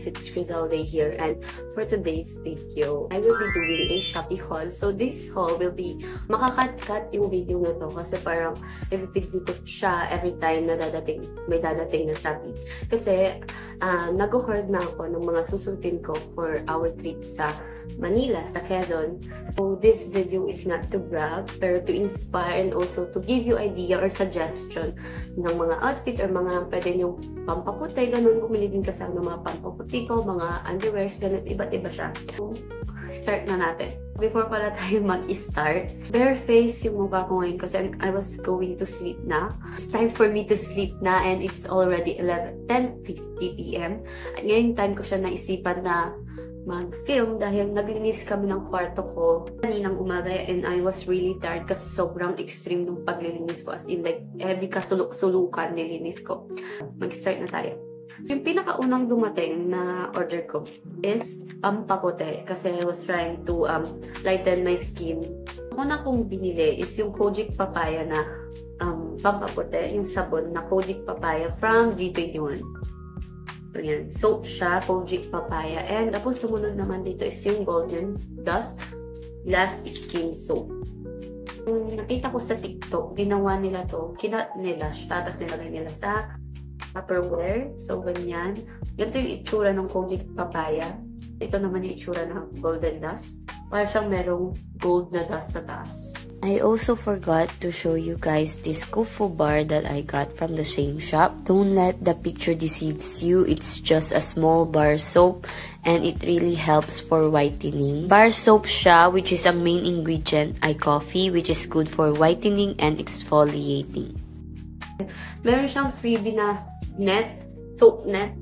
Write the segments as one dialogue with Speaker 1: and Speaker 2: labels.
Speaker 1: guys, it's Rizalde here, and for today's video, I will be doing a Shopee haul. So this haul will be, makakat-cut yung video na to kasi parang i-video ko siya every time na may dadating na Shopee. Kasi nag-hoard na ako ng mga susutin ko for our trip sa Manila, sa Quezon. So this video is not to brag, pero to inspire and also to give you idea or suggestion ng mga outfit or mga pwede nyong pampaputi, ganun. Bumili din kasi ng mga pampaputi ko, mga underwears, ganun, iba't iba siya. So, start na natin. Before pala tayo mag-start, bare face yung mukha ko ngayon kasi I was going to sleep na. It's time for me to sleep na and it's already 10:50 PM. At ngayon time ko siya naisipan na mag-film dahil naglinis kami ng kwarto ko kaninang umaga and I was really tired kasi sobrang extreme nung paglilinis ko, as in like every kasuluk-sulukan nilinis ko. Mag-start na tayo. So yung pinakaunang dumating na order ko is pampaputi kasi I was trying to lighten my skin. Ang una kong binili is yung Kojic Papaya na pampaputi, yung sabon na Kojic Papaya from V21. Ayan. Soap siya, Kojic Papaya. And tapos sumunod naman dito is yung Golden Dust Glass Skin Soap. Yung nakita ko sa TikTok, ginawa nila to, kinat nila siya, tapos nilagay nila sa Tupperware. So, ganyan. Ganito yung itsura ng Kojic Papaya. Ito naman yung itsura ng Golden Dust. Para siyang merong gold na dust sa taas.
Speaker 2: I also forgot to show you guys this Kufu bar that I got from the same shop. Don't let the picture deceives you. It's just a small bar soap and it really helps for whitening. Bar soap siya, which is a main ingredient ay coffee, which is good for whitening and exfoliating.
Speaker 1: Meron siyang freebie na net, soap net,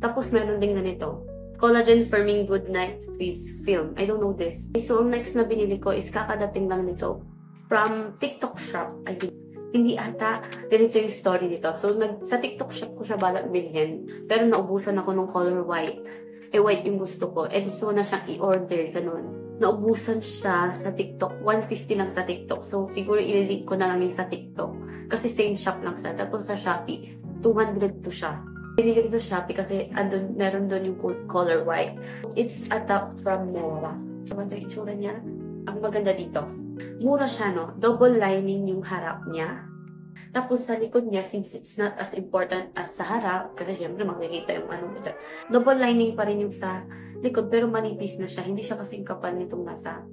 Speaker 1: tapos meron din ganito, Collagen Firming Good Night Face Film. I don't know this. So, ang next na binili ko is kakadating lang nito from TikTok shop. I think, hindi ata ganito yung story nito. So, sa TikTok shop ko siya balak bilhin, pero naubusan ako ng color white. White yung gusto ko. Gusto ko na siyang i-order, ganun. Naubusan siya sa TikTok. 150 lang sa TikTok. So, siguro ililink ko na lang yung sa TikTok. Kasi same shop lang siya. Tapos sa Shopee, 200 to siya. Pinili ko sa Shopee kasi meron doon yung color white. It's a top from Nora. So, ito yung itsura niya. Ang maganda dito. Mura siya, no? Double lining yung harap niya. Tapos sa likod niya, since it's not as important as sa harap, kasi syempre makikita yung ito. Double lining pa rin yung sa likod, pero manipis na siya. Hindi siya kasing kapal nitong nasa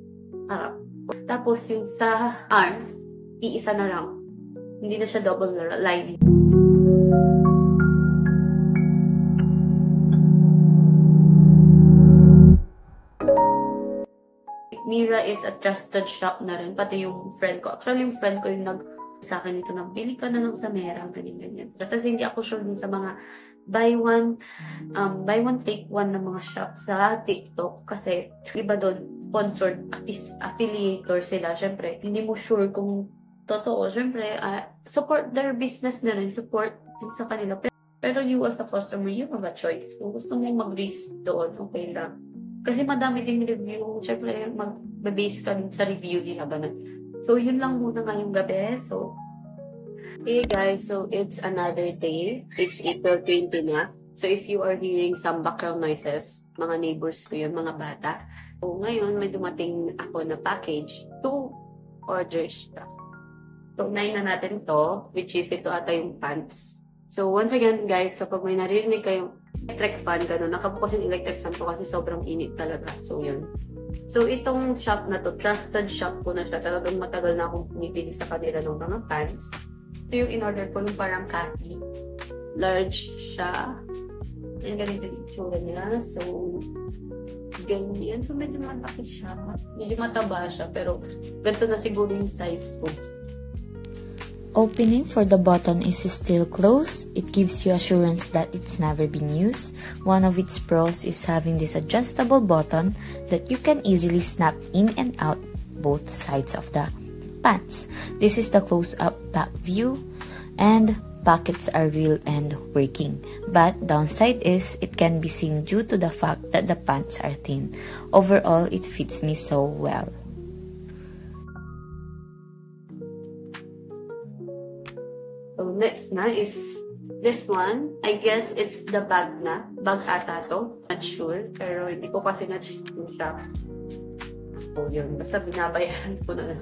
Speaker 1: harap. Tapos yung sa arms, iisa na lang. Hindi na siya double lining. Mira is a trusted shop na rin. Pati yung friend ko. Actually, yung friend ko yung sa akin ito na, bili ka na lang sa Mera, ganyan-ganyan. Kasi hindi ako sure din sa mga buy one, take one na mga shop sa TikTok. Kasi iba doon, sponsored, affiliator sila. Siyempre, hindi mo sure kung totoo. Siyempre, support their business na rin. Support din sa kanila. Pero you as a customer, you have a choice. Kung gusto mong mag-risk doon, okay lang. Kasi madami din review. Siyempre, mag-base ka din sa review nila. So, yun lang muna ngayong gabi. So, hey guys, so it's another day. It's April 20 na. So, if you are hearing some background noises, mga neighbors ko yun, mga bata. So, ngayon, may dumating ako na package. 2 orders. So, 9 na natin to, which is ito ata yung pants. So, once again, guys, kapag may naririnig kayong electric fan, gano'n, nakabukas yung electric fan ko kasi sobrang init talaga. So, yun. So, itong shop na to, trusted shop ko na siya. Talagang matagal na akong pumipili sa kanila ng mga pants. Ito yung in-order ko nung parang khaki. Large siya. Yan, ganito yung itsura niya. So, ganyan. So, medyo malaki siya. Medyo mataba siya. Pero, ganito na siguro yung size ko.
Speaker 2: Opening for the button is still closed. It gives you assurance that it's never been used. One of its pros is having this adjustable button that you can easily snap in and out both sides of the pants. This is the close-up back view and pockets are real and working. But downside is it can be seen due to the fact that the pants are thin. Overall, it fits me so well.
Speaker 1: So, next na is this one. I guess it's the bag na. bag ata to. Not sure. Pero hindi ko kasi na-check siya. So, yun. Basta binabayaran ko na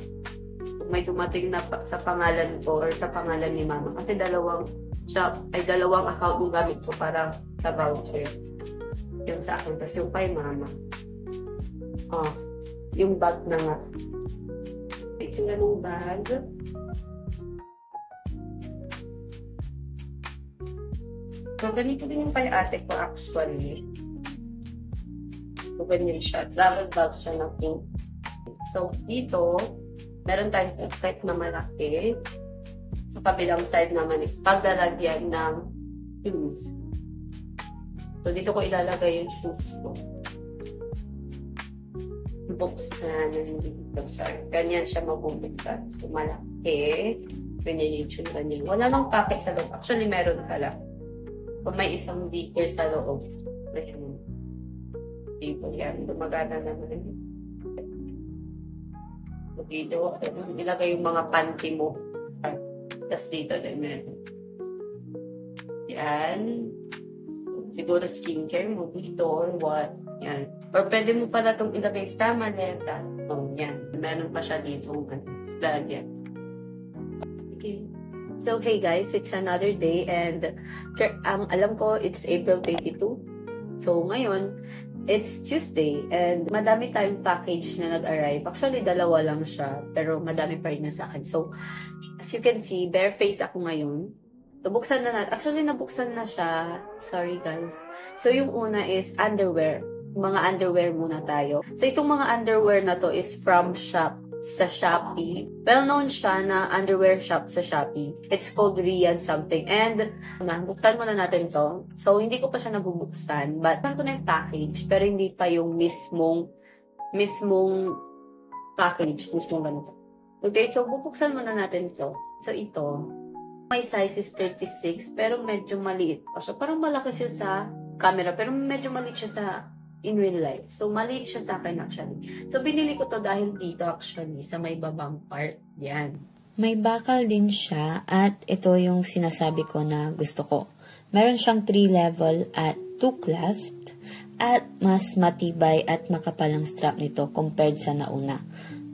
Speaker 1: kung may dumating na sa pangalan ko or sa pangalan ni Mama. Kasi dalawang account yung gamit ko para sa voucher. Yung sa akin. Tapos yung kay Mama. Yung bag na nga. Ito na yung bag. So, ganito din yung kay ate ko actually. So, ganyan siya. Travel bag siya na pink. So, dito, meron tayong type na malaki. Sa kabilang side naman is paglalagyan ng shoes. So, dito ko ilalagay yung shoes ko. Buksan. Ganyan siya mabubuksan. So, malaki. Ganyan yung tsura niya. Wala nang packet sa loob. Actually, meron pala. Kung may isang beaker sa loob. Ayan. People yan. Lumagana naman. So, dito, ilagay yung mga panty mo. Tapos dito din meron. Yan. Siguro skincare mo dito or what. Yan. Or pwede mo pala itong ilagay sa maleta. So, yan. Meron pa siya dito. Lagyan. Okay. So, hey guys, it's another day and alam ko it's April 22. So, ngayon, it's Tuesday and madami tayong package na nag-arrive. Actually, dalawa lang siya, pero madami pa rin na sa akin. So, as you can see, bare face ako ngayon. Nabuksan na natin. Actually, nabuksan na siya. Sorry guys. So, yung una is underwear. Mga underwear muna tayo. So, itong mga underwear na to is from sa Shopee. Well-known siya na underwear shop sa Shopee. It's called Rian something. And, buksan muna natin to. So, hindi ko pa siya nabubuksan. But, buksan ko na yung package. Pero hindi pa yung mismong package. Mismong ganito. Okay, so, bubuksan muna natin to. So, ito. My size is 36. Pero medyo maliit pa siya. Parang malaki siya sa camera. Pero medyo maliit siya sa in real life. So, maliit siya sa akin actually. So, binili ko to dahil dito actually, sa may babang part. Yan.
Speaker 2: May bakal din siya at ito yung sinasabi ko na gusto ko. Meron siyang 3 level at 2 clasped at mas matibay at makapalang strap nito compared sa nauna.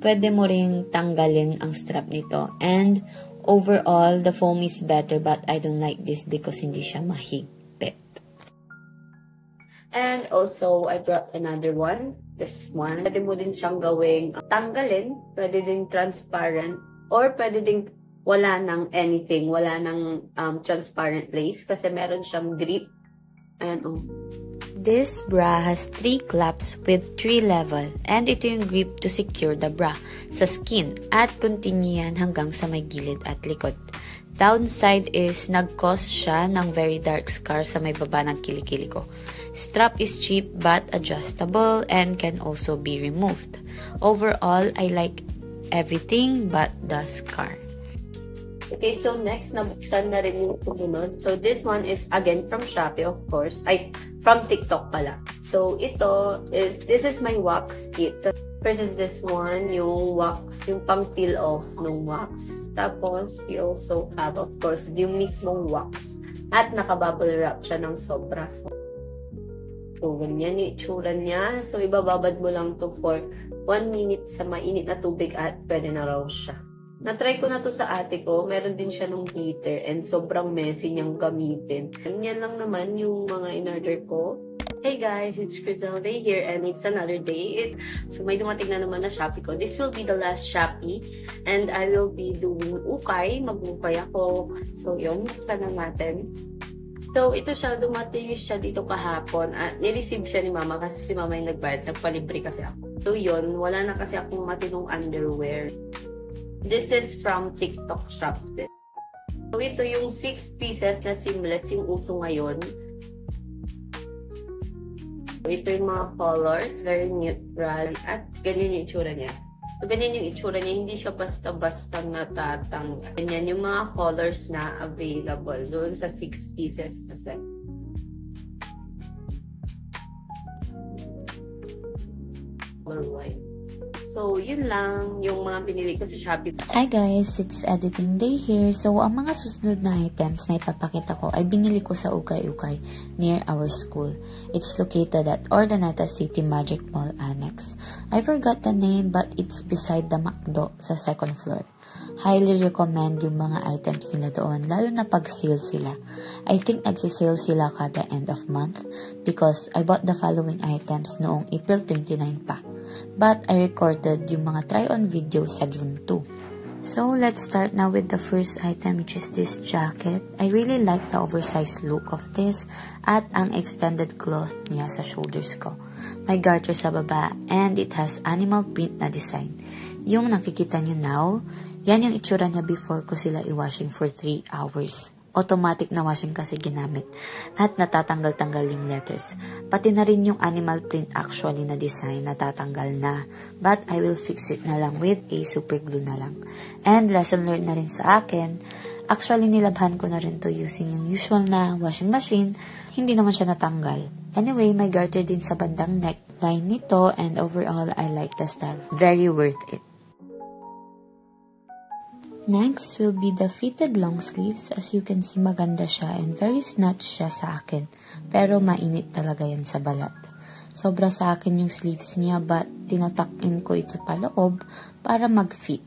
Speaker 2: Pwede mo ring tanggalin ang strap nito and overall, the foam is better but I don't like this because hindi siya mahigpit.
Speaker 1: And also, I brought another one. This one. Pwede mo din siyang gawing tanggalin. Pwede din transparent. Or pwede din wala nang anything. Wala nang transparent lace. Kasi meron siyang grip. Ayan, oh.
Speaker 2: This bra has 3 claps with 3 level. And ito yung grip to secure the bra sa skin. At continue yan hanggang sa may gilid at likod. Downside is nag-cause siya ng very dark scar sa may baba ng kilikili ko. Strap is cheap but adjustable and can also be removed. Overall, I like everything but the scar.
Speaker 1: Okay, so next, nabuksan na rin yung sumunod. So this one is again from Shopee, of course. From TikTok pala. So this is my wax kit. First is this one, yung wax, yung pang peel off ng wax. Tapos, we also have, of course, yung mismong wax. At nakabubble wrap siya ng sobra. So, ganyan yung itsura niya. So, ibababad mo lang to for 1 minute sa mainit na tubig at pwede na raw siya. Na-try ko na to sa ate ko. Meron din siya nung heater and sobrang messy niyang gamitin. Ganyan lang naman yung mga in-order ko. Hey guys, it's Crizel Day here and it's another day. So, may dumating na naman na Shopee ko. This will be the last Shopee and I will be doing ukay. Mag-ukay ako. So, yun. Sana natin. So, ito siya, dumating siya dito kahapon at nireceive siya ni Mama kasi si Mama yung nagbayad. Nagpalibre kasi ako. So, yun. Wala na kasi akong matinong underwear. This is from TikTok shop. So, ito yung 6 pieces na seamless yung uso ngayon. So, ito yung mga colors. Very neutral. At ganyan yung itsura niya. So, ganyan yung itsura niya. Hindi siya basta-basta natatanggal. Ganyan yung mga colors na available doon sa 6 pieces na set. Color white. So, yun lang yung mga pinili ko sa Shopee.
Speaker 2: Hi guys, it's editing day here. So, ang mga susunod na items na ipapakita ko ay binili ko sa Ukay-Ukay near our school. It's located at Urdaneta City Magic Mall Annex. I forgot the name but it's beside the McDo sa second floor. Highly recommend yung mga items nila doon, lalo na pag sale sila. I think nagsisale sila kada end of month because I bought the following items noong April 29 pa. But I recorded yung mga try-on videos sa June 2. So, let's start now with the first item, which is this jacket. I really like the oversized look of this at ang extended cloth niya sa shoulders ko. May garter sa baba and it has animal print na design. Yung nakikita nyo now, yan yung itsura niya before ko sila i-washing for 3 hours. Automatic na washing kasi ginamit at natatanggal-tanggal yung letters. Pati na rin yung animal print actually na design natatanggal na, but I will fix it na lang with a super glue na lang. And lesson learned na rin sa akin, actually nilabhan ko na rin to using yung usual na washing machine, hindi naman siya natanggal. Anyway, may garter din sa bandang neckline nito and overall I like the style. Very worth it. Next will be the fitted long sleeves. As you can see, maganda siya and very snatch siya sa akin. Pero mainit talaga yan sa balat. Sobra sa akin yung sleeves niya but tinatakin ko ito paloob para mag-fit.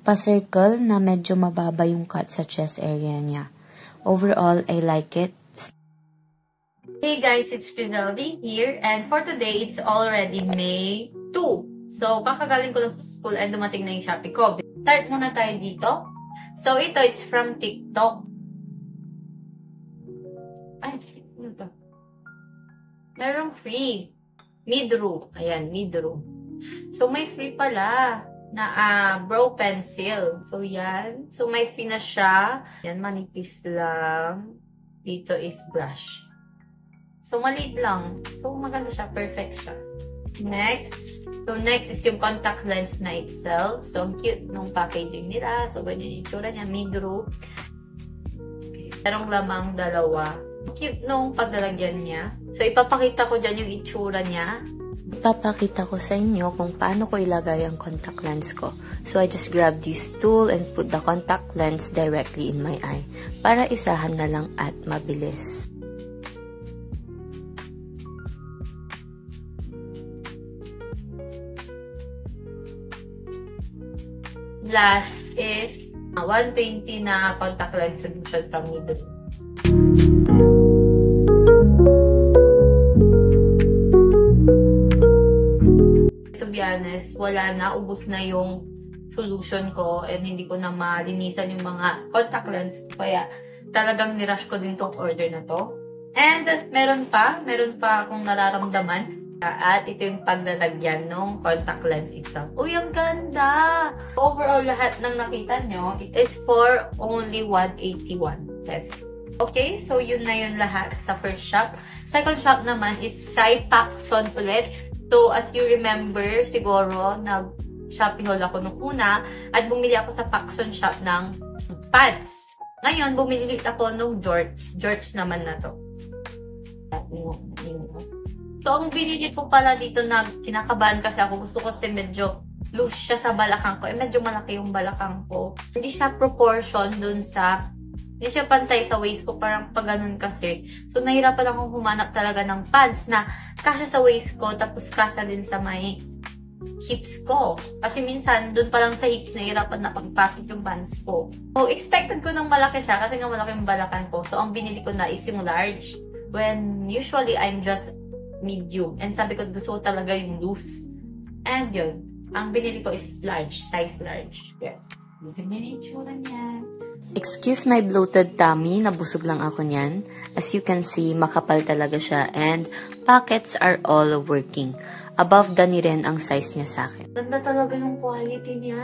Speaker 2: Pa-circle na medyo mababa yung cut sa chest area niya. Overall, I like it.
Speaker 1: Hey guys, it's Griselda here and for today, it's already May 2. So, kakagaling ko lang sa school and dumating na yung Shopee ko. Start muna tayo dito. So, ito, it's from TikTok. Ay, ano to? Merong free. Mid-row. Ayan, mid-row. So, may free pala na brow pencil. So, yan. So, may free na siya. Yan, manipis lang. Dito is brush. So, maliit lang. So, maganda siya. Perfect siya. Next. So, next is yung contact lens na itself. So, ang cute nung packaging nila. So, ganyan yung itsura niya. Mid-row. Okay. Merong lamang dalawa. Cute nung paglalagyan niya. So, ipapakita ko dyan yung itsura niya.
Speaker 2: Ipapakita ko sa inyo kung paano ko ilagay ang contact lens ko. So, I just grab this tool and put the contact lens directly in my eye. Para isahan na lang at mabilis.
Speaker 1: Last is 120 na contact lens solution from Nido. To be honest, wala na. Ubus na yung solution ko and hindi ko na malinisan yung mga contact lens. Kaya talagang nirush ko din tong order na to. And meron pa akong nararamdaman. At ito yung paglalagyan ng contact lens itself. Uy, ang ganda! Overall, lahat ng nakita nyo, it is for only 181 pesos. Okay, so yun na yun lahat sa first shop. Second shop naman is Sai Pacson ulit. So, as you remember, siguro, nag-shopping haul ako nung una at bumili ako sa Pacson shop ng pants. Ngayon, bumili ako ng jorts. Jorts naman na to. So, ang binili ko pala dito na kinakabahan kasi ako. Gusto ko kasi medyo loose siya sa balakang ko. Medyo malaki yung balakang ko. Hindi siya proportion dun sa... Hindi siya pantay sa waist ko. Parang pag ganun kasi. So, nahirapan akong humanap talaga ng pants na kasya sa waist ko. Tapos kasya din sa may hips ko. Kasi minsan, dun pa lang sa hips, nahirapan na pagpasok yung pants ko. So, expected ko ng malaki siya kasi nga malaki yung balakang ko. So, ang binili ko na is yung large. When usually, I'm just medium. And sabi ko, gusto ko talaga yung loose. And yun, ang binili ko is large, size large. Yeah.
Speaker 2: Excuse my bloated tummy, nabusog lang ako niyan. As you can see, makapal talaga siya and pockets are all working. Above the knee rin ang size niya sa akin.
Speaker 1: Ganda talaga yung quality niya.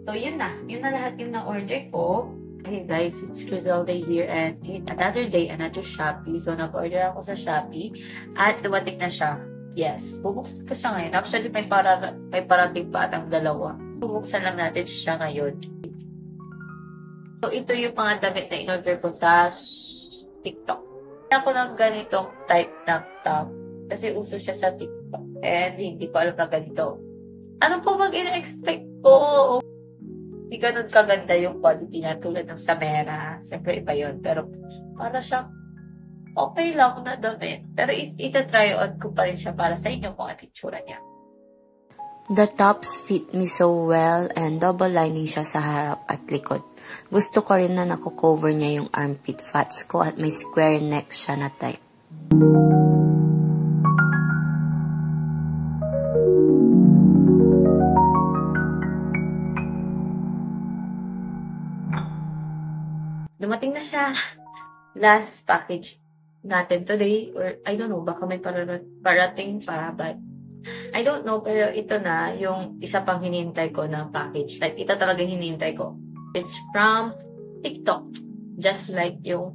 Speaker 1: So, yun na. Yun na lahat yung na-order ko. Hey guys, it's Griselda here and another day, another Shopee. So, nag-order ako sa Shopee at dumating na siya. Yes, bubuksan ko siya ngayon. Actually, may parating pa atang dalawa. Bubuksan lang natin siya ngayon. So, ito yung mga damit na in-order ko sa TikTok. Kaya ako ng ganitong type ng top kasi uso siya sa TikTok and hindi ko alam na ganito. Ano po mag ina-expect ko? Hindi ganun kaganda yung quality niya tulad ng sa Mera. Siyempre iba yun. Pero para siya okay lang na damit. Pero ita-try on ko pa rin siya para sa inyo kung ano yung tsura niya.
Speaker 2: The tops fit me so well and double lining siya sa harap at likod. Gusto ko rin na nakukover niya yung armpit fats ko at may square neck siya na type.
Speaker 1: Dumating na siya. Last package natin today. Or I don't know, baka may parating pa. But I don't know, pero ito na yung isa pang hinihintay ko na package. Like, ito talagang hinihintay ko. It's from TikTok. Just like yung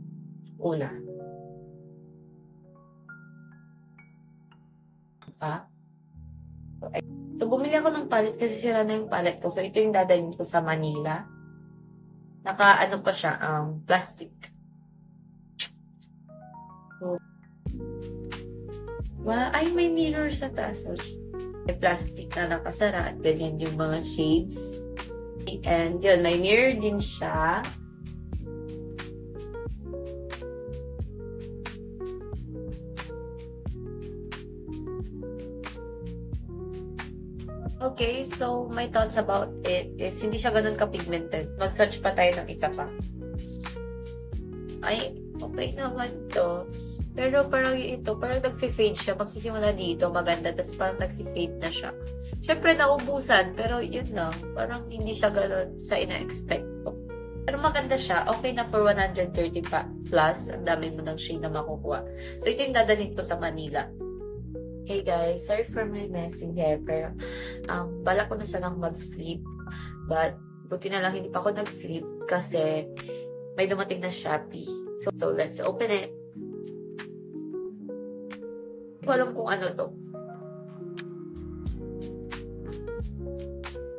Speaker 1: una. So, bumili ako ng palette kasi sira na yung palette ko. So, ito yung dadalhin ko sa Manila. Naka, pa siya, plastic. So, ay, may mirror sa taas. May plastic na nakasara at ganyan yung mga shades. And yun, may mirror din siya. Okay, so my thoughts about it is hindi siya ganun ka-pigmented. Mag-search pa tayo ng isa pa. Ay, okay naman to. Pero parang ito, parang nag-fade siya. Magsisimula dito, maganda. Tapos parang nag-fade na siya. Siyempre, naubusan. Pero yun lang. Parang hindi siya ganun sa ina-expect ko. Pero maganda siya. Okay na for 130 pa plus. Ang dami mo ng shade na makukuha. So, ito yung dadalhin ko sa Manila. Hey guys, sorry for my messy hair. Pero, balak ko na sanang mag-sleep. But, buti na lang hindi pa ako nag-sleep. Kasi, may dumating na Shopee. So let's open it. Hindi ko alam kung ano to.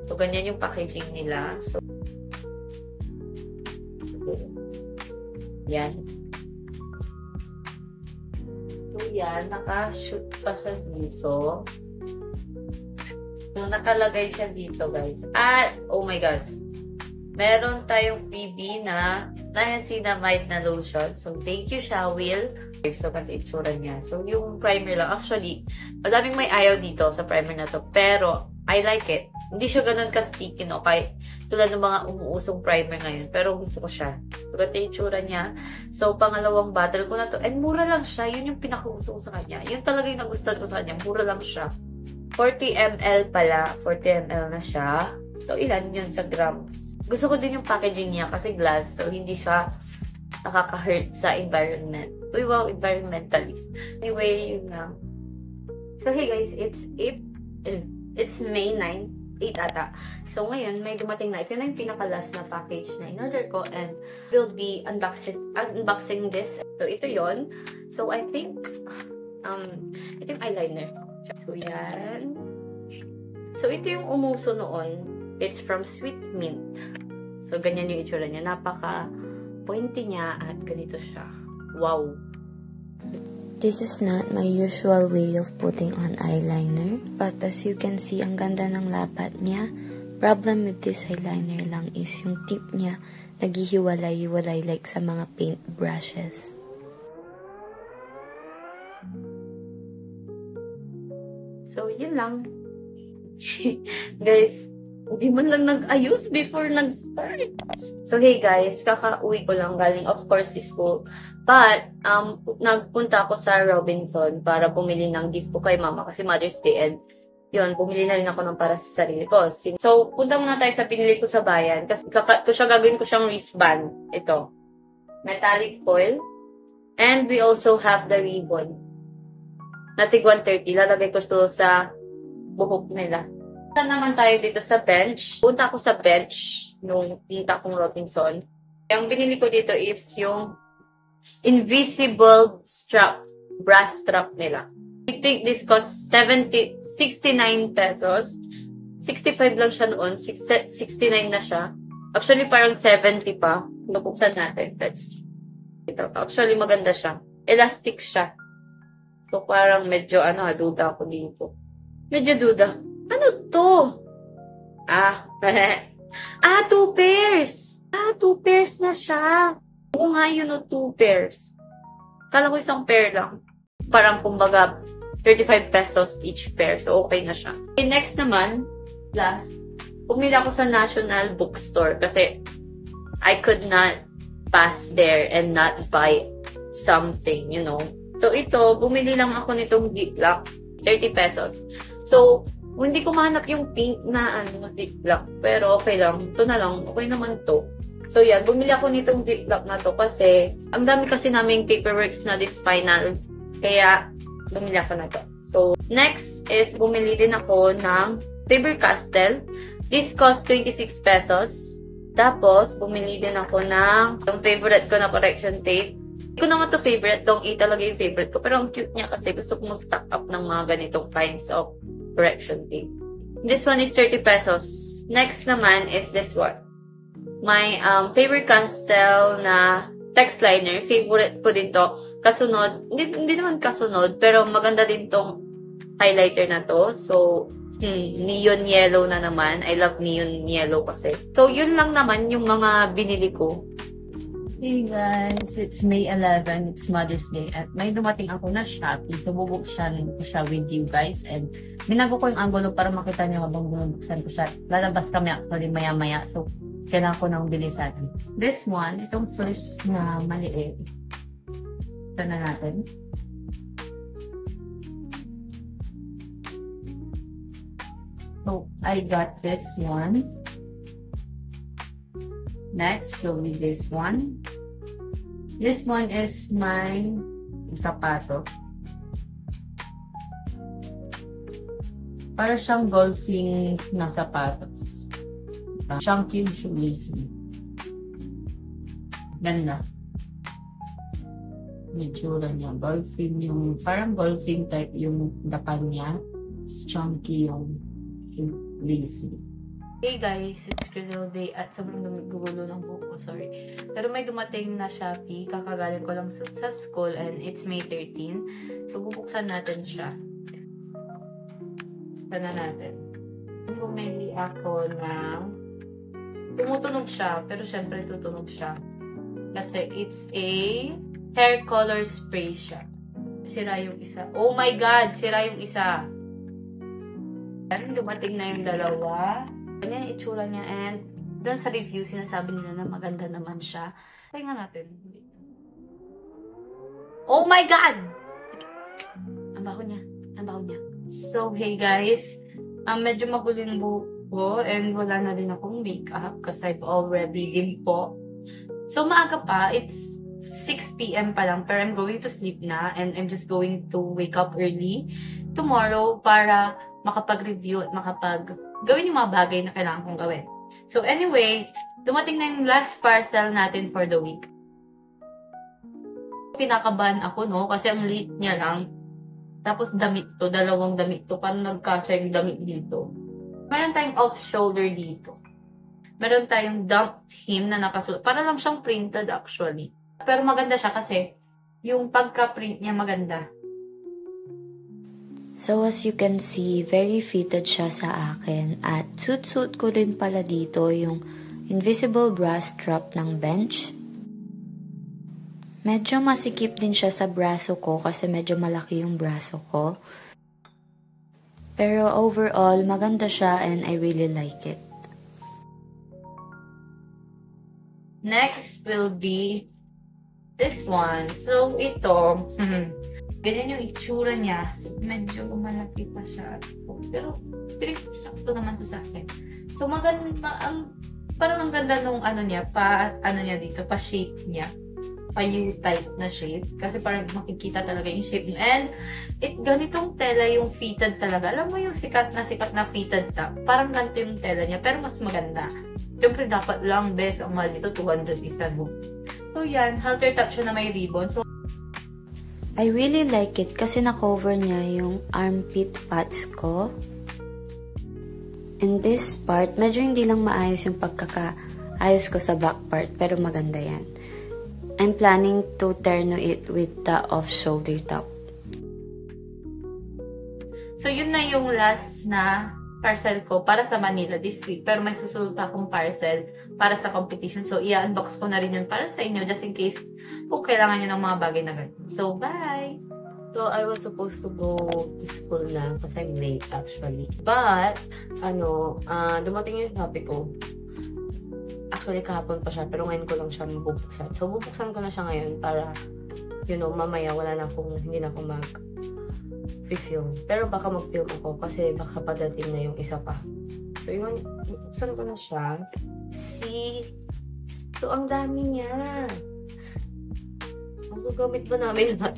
Speaker 1: So, ganyan yung packaging nila. So, yan. So, yan. Naka-shoot pa siya dito. So, nakalagay siya dito, guys. At, oh my gosh. Meron tayong freebie na niacinamide na lotion. So, thank you, Shawil. So, kasi itsura niya. So, yung primer lang. Actually, madaming may ayaw dito sa primer na to. Pero, I like it. Hindi siya ganun ka-sticky, no? Kaya, tulad ng mga umuusong primer ngayon. Pero, gusto ko siya. So, ito yung itsura niya. So, pangalawang bottle ko na to. And, mura lang siya. Yun yung pinakagusto ko sa kanya. Yun talaga yung nagustuhan ko sa kanya. Mura lang siya. 40 ml pala. 40 ml na siya. So, ilan yun sa grams? Gusto ko din yung packaging niya kasi glass. So, hindi siya nakaka-hurt sa environment. Uy, wow, environmentalist. Anyway, yun lang. So, hey guys, it's May 9, 8 ata. So, ngayon, may dumating na. Ito na yung pinaka-last na package na in-order ko and we'll be unboxing this. So, ito yon. So, I think, ito yung eyeliner. So, yan. So, ito yung umuso noon. It's from Sweet Mint. So, ganyan yung itsura niya. Napaka-pointy niya at ganito siya. Wow!
Speaker 2: This is not my usual way of putting on eyeliner. But as you can see, ang ganda ng lapat niya. Problem with this eyeliner lang is yung tip niya naghihiwalay-hiwalay like sa mga paint brushes.
Speaker 1: So, yun lang. Guys, hindi man lang nag-ayos before nag-start. So, hey guys, kakauwi ko lang galing, of course, school. But, nagpunta ako sa Robinson para bumili ng gift ko kay mama kasi Mother's Day. And, yun, bumili na rin ako ng para sa sarili ko. So, punta muna tayo sa pinili ko sa bayan. Kasi gagawin ko siyang wristband. Ito. Metallic foil. And we also have the ribbon. Na tig 130. Lalagay ko ito sa buhok nila. Punta naman tayo dito sa bench. Punta ako sa bench nung pinta kong Robinson. Yung binili ko dito is yung invisible strap, brass strap nila. I think this cost 69 pesos. 65 lang siya noon. 69 na siya. Actually, parang 70 pa. Buksan natin. Ito. Actually, maganda siya. Elastic siya. So, parang medyo, duda ako dito. Medyo duda. Ano to? Ah, 2 pairs! 2 pairs na siya. Oo nga yun, 2 pairs. Kala ko isang pair lang. Parang kumbaga, 35 pesos each pair. So, okay na siya. Okay, next naman, last, pumili ako sa National Bookstore kasi I could not pass there and not buy something, you know. So, ito, bumili lang ako nitong Ziploc, 30 pesos. So, hindi ko mahanap yung pink na Ziploc, pero okay lang. Ito na lang, okay naman to. So, yan, bumili ako nitong Ziploc na to kasi ang dami kasi naming paperworks na this final. Kaya, bumili ako na to. So, next is bumili din ako ng Faber-Castell. This cost 26 pesos. Tapos, bumili din ako ng yung favorite ko na correction tape. Hindi ko naman to favorite. Dong A talaga yung favorite ko. Pero ang cute niya kasi gusto ko mag-stock up ng mga ganitong kinds of correction tape. This one is 30 pesos. Next naman is this one. My Faber-Castell na text liner. Favorite ko din to. Kasunod. Hindi naman kasunod. Pero maganda din tong highlighter na to. So, neon yellow na naman. I love neon yellow kasi. So, yun lang naman yung mga binili ko. Hey guys, it's May 11. It's Mother's Day. At may dumating ako na Shopee. So, bubuksan ko siya with you guys. And binago ko yung envelope para makita niyo habang binubuksan ko siya. Lalabas kami actually maya-maya. So, kailangan ko nang bilisan. This one, itong first na maliit. Ito na natin. So, I got this one. Next will be this one. This one is my sapato. Para siyang golfing na sapatos. Chunky shoelace. Ganda. Itsura niya. Golfing yung, parang golfing type yung dapan niya. Chunky yung shoelace. Hey guys, it's Griselda at sobrang gugulo ng buko, sorry. Pero may dumating na Shopee, kakagaling ko lang sa school and it's May 13. So bubuksan natin siya. Sana natin. Bumili ako ng tumutunog siya, pero syempre tutunog siya. Kasi it's a hair color spray siya. Sira yung isa. Oh my God! Sira yung isa. Dumating na yung dalawa. Ganyan yung itsura niya. And doon sa review, sinasabi nila na maganda naman siya. Tingnan natin. Oh my God! Ang baho niya. Ang baho niya. So, hey guys. Medyo magulo yung buhok ko. And wala na rin akong makeup kasi I've already dimpo. So, maaga pa. It's 6 p.m. pa lang. Pero I'm going to sleep na. And I'm just going to wake up early tomorrow para makapag-review at gawin yung mga bagay na kailangan kong gawin. So anyway, dumating na yung last parcel natin for the week. Kinakabahan ako, no? Kasi ang late niya lang. Tapos damit to, dalawang damit to. Paano nagkasya yung damit dito? Meron tayong off-shoulder dito. Meron tayong dump hem na nakasulat. Para lang siyang printed actually. Pero maganda siya kasi yung pagka-print niya maganda.
Speaker 2: So as you can see, very fitted siya sa akin at suit-suit ko rin pala dito yung invisible bra strap ng Bench. Medyo masikip din siya sa braso ko kasi medyo malaki yung braso ko. Pero overall, maganda siya and I really like it.
Speaker 1: Next will be this one. So ito, ganyan yung itsura niya. So, medyo malaki pa siya. Pero, sakto naman to sa akin. So, maganda, parang ang ganda nung niya, dito, pa-shape niya. Pa-U-type na shape. Kasi parang makikita talaga yung shape niya. And, ganitong tela yung fitted talaga. Alam mo yung sikat na fitted top. Parang ganito yung tela niya, pero mas maganda. Siyempre, dapat lang best ang mahal dito, 200 isa mo. So, yan. Halter top siya na may ribbon. So,
Speaker 2: I really like it kasi na-cover niya yung armpit fats ko. In this part, medyo hindi lang maayos yung pagkakaayos ko sa back part, pero maganda yan. I'm planning to terno it with the off-shoulder top.
Speaker 1: So, yun na yung last na
Speaker 3: parcel ko para sa Manila this week. Pero may susunod pa akong parcel para sa competition. So, i-unbox ko na rin yun para sa inyo just in case kung kailangan nyo ng mga bagay na ganun. So, bye!
Speaker 1: So, I was supposed to go to school na kasi I'm late actually. But, dumating yung Shopee ko. Actually, kahapon pa siya, pero ngayon ko lang siya bubuksan. So, bubuksan ko na siya ngayon para, mamaya hindi na ako mag-film. Pero baka mag-film ako kasi baka padating na yung isa pa. So, yun, bubuksan ko na siya. See? So, ang dami niya. Magagamit ba namin lahat?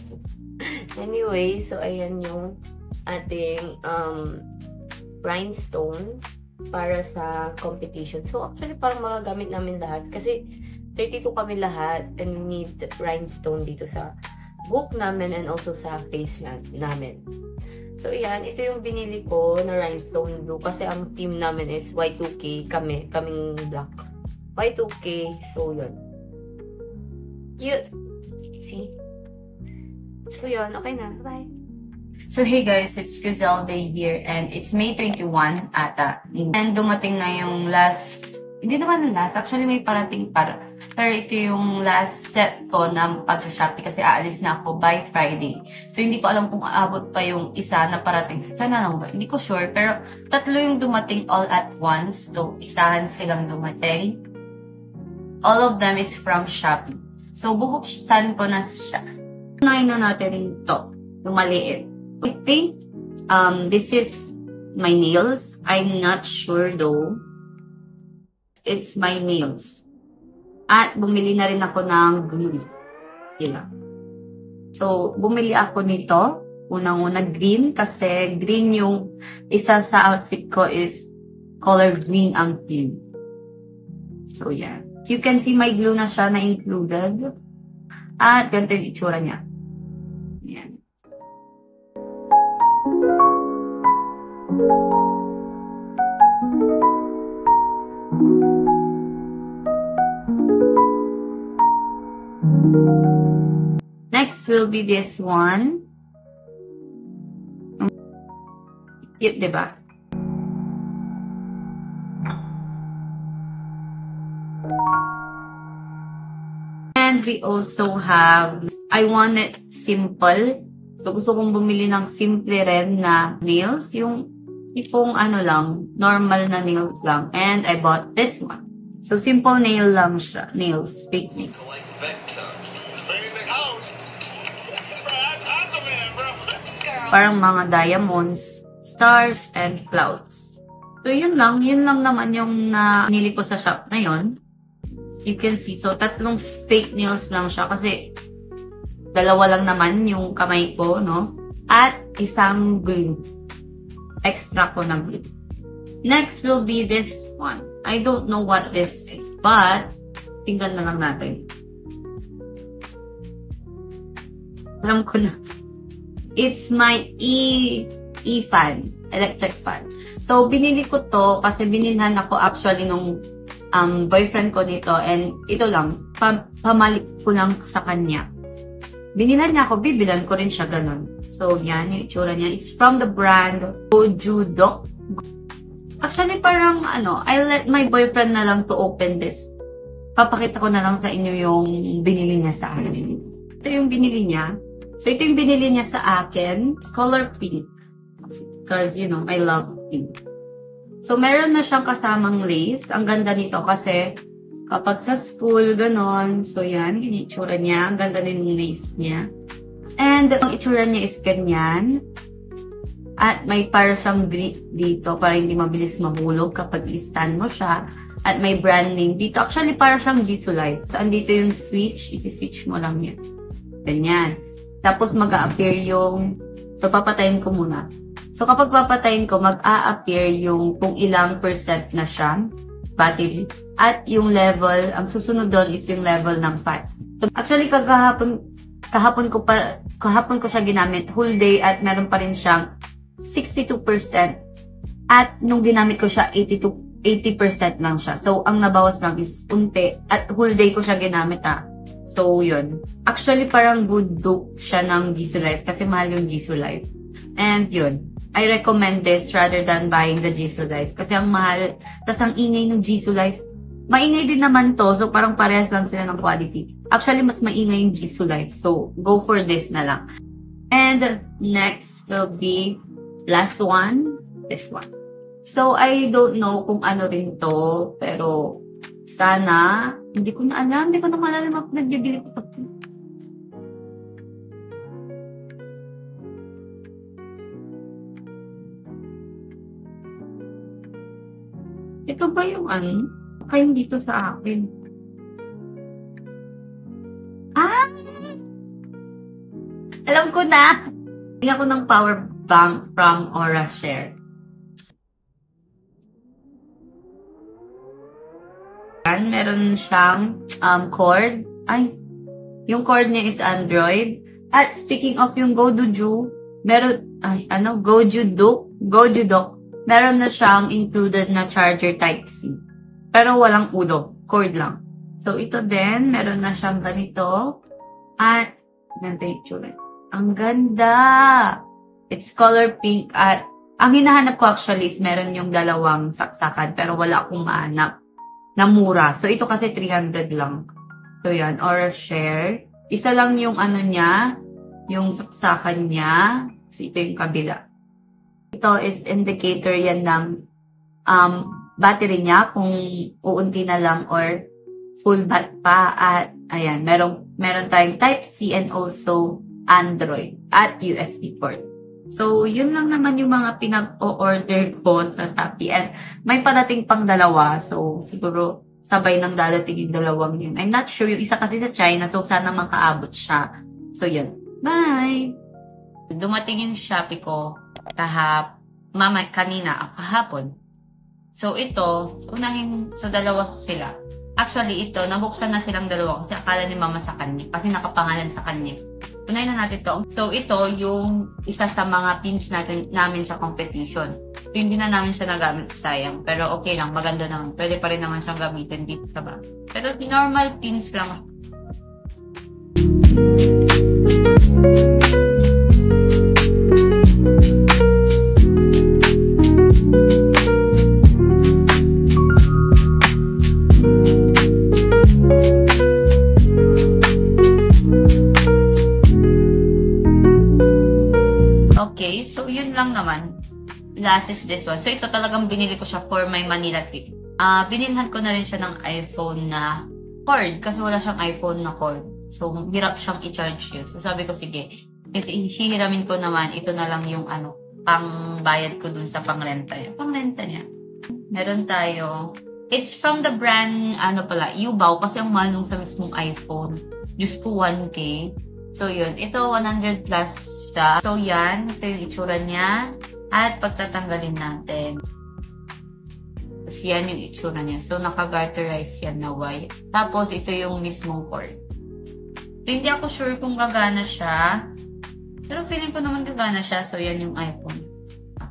Speaker 1: Anyway, so, ayan yung ating rhinestone para sa competition. So, actually, parang magagamit namin lahat. Kasi, 32 kami lahat and we need rhinestone dito sa book namin and also sa face namin. So, yan. Ito yung binili ko na rhinestone blue kasi ang team namin is Y2K. Kaming black. Y2K. So, yun. Cute. See? So, yun. Okay na. Bye.
Speaker 3: So, hey guys, it's Griselda here and it's May 21 ata. And dumating na yung hindi naman last, actually may parating para. Pero ito yung last set ko ng pagsa-Shopee kasi aalis na ako by Friday. So, hindi ko alam kung aabot pa yung isa na parating. Sana lang ba? Hindi ko sure. Pero, 3 yung dumating all at once. So, isahan silang dumating. All of them is from Shopee. So, bubuksan ko na siya. Unahin na natin ito. Yung maliit. I think, this is my nails. I'm not sure though. It's my nails. At bumili na rin ako ng green. Yan. So, bumili ako nito. Unang-una green kasi green yung isa sa outfit ko is color green ang theme. So, yan. So, you can see my glue na siya na included. At ganito yung itsura niya. Yan. Next will be this one. Cute, diba? And we also have, I want it simple. So, gusto kong bumili ng simple rin na nails. Yung tipong lang, normal na nails lang. And I bought this one. So, simple nail lang siya. Nails, fake nail. Parang mga diamonds, stars, and clouds. So, yun lang. Yun lang naman yung nili ko sa shop na yun. You can see. So, 3 fake nails lang siya kasi 2 lang naman yung kamay ko, no? At isang glue. Extra ko na glue. Next will be this one. I don't know what this is, but tingnan na lang natin. Alam ko na. It's my e-fan, electric fan. So, binili ko to kasi binilhan ako actually nung boyfriend ko nito and ito lang, pamalik ko lang sa kanya. Binilhan niya ako, bibilan ko rin siya ganun. So, yan, yung itsura niya. It's from the brand Gojudok. Actually, parang I let my boyfriend na lang to open this. Papakita ko na lang sa inyo yung binili niya sa akin. Ito yung binili niya. So, ito yung binili niya sa akin. It's color pink. Because, I love pink. So, meron na siyang kasamang lace. Ang ganda nito kasi kapag sa school, ganon. So, yan. Yung itsura niya. Ang ganda din yung lace niya. And, ang itsura niya is ganyan. At may para siyang grip dito para hindi mabilis mahulog kapag i-stand mo siya. At may brand name dito. Actually, para siyang Jisoo Light. So, andito yung switch. Isi-switch mo lang yan. Ganyan. Tapos, mag-a-appear yung... So, papatayin ko muna. So, kapag papatayin ko, mag-a-appear yung kung ilang percent na siya. Battery. At yung level, ang susunod doon is yung level ng fat. So, actually, kahapon ko siya ginamit whole day at meron pa rin siyang 62%. At nung ginamit ko siya, 80% lang siya. So, ang nabawas lang is unti. At whole day ko siya ginamit So, yun. Actually, parang good dupe siya ng Jisoo Life kasi mahal yung Jisoo Life. And yun. I recommend this rather than buying the Jisoo Life. Kasi ang mahal. Tas ang ingay ng Jisoo Life. Maingay din naman to. So, parang parehas lang sila ng quality. Actually, mas maingay yung Jisoo Life. So, go for this na lang. And next will be last one. This one. So, I don't know kung ano rin to. Pero, sana, hindi ko na alam. Hindi ko na maalala mga nagbibili ko. Ito ba yung ano? Kaya dito sa akin. Ah! Alam ko na! Hindi ako ng power bank from Aura Share. Meron siyang cord. Ay, yung cord niya is Android. At speaking of yung Gojudu, meron, Goju Dock. Meron na siyang included na charger Type-C. Pero walang udo. Cord lang. So, ito din. Meron na siyang ganito. At, ganito yung itsura. Ang ganda! It's color pink. At, ang hinahanap ko actually is meron yung dalawang saksakan. Pero wala akong mahanap na mura. So, ito kasi 300 lang. So, yan. Aura Share. Isa lang yung ano niya. Yung saksakan niya. So, ito yung kabila. Ito is indicator yan ng battery niya kung uunti na lang or full bat pa. At ayan, meron tayong Type-C and also Android at USB port. So, yun lang naman yung mga pinag-o-order ko sa Shopee. And may parating pang dalawa. So, siguro sabay nang dadating yung dalawang yun. I'm not sure. Yung isa kasi sa China. So, sana makaabot siya. So, yun. Bye! Dumating yung Shopee ko kahapon. So, ito, dalawa sila. Actually, ito, nabuksan na silang dalawa kasi akala ni mama sa kanya. Kasi nakapangalan sa kanya. Unahin na natin ito. So, ito, yung isa sa mga pins namin sa competition. So, hindi na namin siya nagamit, sayang. Pero okay lang, maganda naman. Pwede pa rin naman siyang gamitin dito sa bag. Pero normal pins lang. Okay, so yun lang naman. Last is this one. So ito talagang binili ko siya for my Manila trip. Binilhan ko na rin siya ng iPhone na cord kasi wala siyang iPhone na cord. So hirap siyang i-charge yun. So sabi ko sige, hihiramin ko naman, ito na lang yung pang bayad ko dun sa pangrenta niya. Pangrenta niya. Meron tayo. It's from the brand, Youbao kasi ang mahal nung sa mismong iPhone. Diyos ko 1K. So yun, ito 100 plus siya. So yan, ito yung itsura niya. At pagtatanggalin natin. Tapos yan yung itsura niya. So naka-garterize yan na white. Tapos ito yung mismong cord. So, hindi ako sure kung gagana siya. Pero feeling ko naman gagana siya. So yan yung iPhone.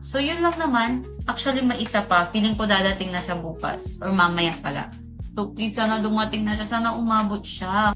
Speaker 3: So yun lang naman. Actually may isa pa. Feeling ko dadating na siya bukas. Or mamaya pala. So please sana dumating na siya. Sana umabot siya.